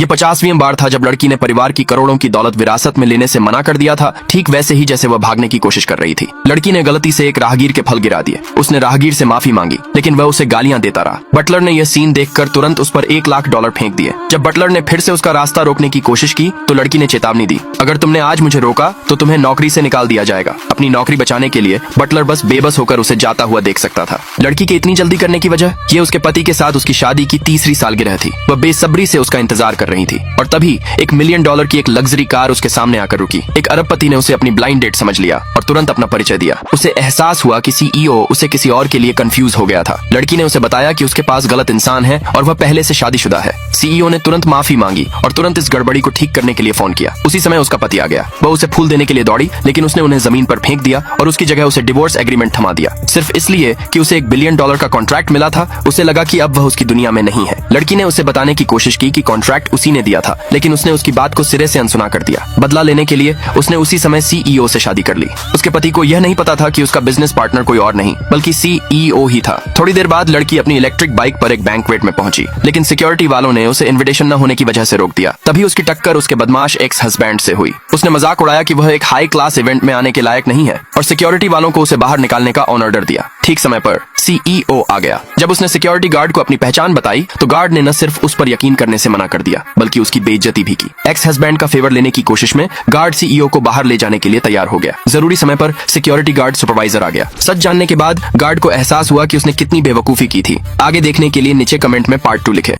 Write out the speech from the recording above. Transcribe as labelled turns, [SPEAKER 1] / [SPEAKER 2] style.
[SPEAKER 1] ये 50वीं बार था जब लड़की ने परिवार की करोड़ों की दौलत विरासत में लेने से मना कर दिया था, ठीक वैसे ही जैसे वह भागने की कोशिश कर रही थी। लड़की ने गलती से एक राहगीर के फल गिरा दिए। उसने राहगीर से माफी मांगी, लेकिन वह उसे गालियां देता रहा। बटलर ने यह सीन देखकर तुरंत उस पर $1 लाख फेंक दिए। जब बटलर ने फिर से उसका रास्ता रोकने की कोशिश की तो लड़की ने चेतावनी दी, अगर तुमने आज मुझे रोका तो तुम्हें नौकरी से निकाल दिया जाएगा। अपनी नौकरी बचाने के लिए बटलर बस बेबस होकर उसे जाता हुआ देख सकता था। लड़की के इतनी जल्दी करने की वजह ये उसके पति के साथ उसकी शादी की 3री सालगिरह थी। वह बेसब्री से उसका इंतजार कर रही थी और तभी $1 मिलियन की एक लग्जरी कार उसके सामने आकर रुकी। एक अरबपति ने उसे अपनी ब्लाइंड डेट समझ लिया और तुरंत अपना परिचय दिया। उसे एहसास हुआ कि CEO उसे किसी और के लिए कंफ्यूज हो गया था। लड़की ने उसे बताया कि उसके पास गलत इंसान है और वह पहले से शादीशुदा है। CEO ने तुरंत माफी मांगी और तुरंत इस गड़बड़ी को ठीक करने के लिए फोन किया। उसी समय उसका पति आ गया। वह उसे फूल देने के लिए दौड़ी, लेकिन उसने उन्हें जमीन पर फेंक दिया और उसकी जगह उसे डिवोर्स एग्रीमेंट थमा दिया, सिर्फ इसलिए कि उसे $1 बिलियन का कॉन्ट्रैक्ट मिला था। उसे लगा कि अब वह उसकी दुनिया में नहीं है। लड़की ने उसे बताने की कोशिश की कि कॉन्ट्रैक्ट उसी ने दिया था, लेकिन उसने उसकी बात को सिरे से अनसुना कर दिया। बदला लेने के लिए उसने उसी समय CEO से शादी कर ली। उसके पति को यह नहीं पता था कि उसका बिजनेस पार्टनर कोई और नहीं बल्कि CEO ही था। थोड़ी देर बाद लड़की अपनी इलेक्ट्रिक बाइक पर एक बैंक्वेट में पहुंची, लेकिन सिक्योरिटी वालों ने उसे इन्विटेशन न होने की वजह से रोक दिया। तभी उसकी टक्कर उसके बदमाश एक्स हस्बैंड से हुई। उसने मजाक उड़ाया कि वह एक हाई क्लास इवेंट में आने के लायक नहीं है और सिक्योरिटी वालों को उसे बाहर निकालने का ऑन ऑर्डर दिया। ठीक समय पर CEO आ गया। जब उसने सिक्योरिटी गार्ड को अपनी पहचान बताई तो गार्ड ने न सिर्फ उस पर यकीन करने से मना कर दिया बल्कि उसकी बेइज्जती भी की। एक्स हस्बैंड का फेवर लेने की कोशिश में गार्ड CEO को बाहर ले जाने के लिए तैयार हो गया। जरूरी समय पर सिक्योरिटी गार्ड सुपरवाइजर आ गया। सच जानने के बाद गार्ड को एहसास हुआ कि उसने कितनी बेवकूफी की थी। आगे देखने के लिए नीचे कमेंट में पार्ट 2 लिखे।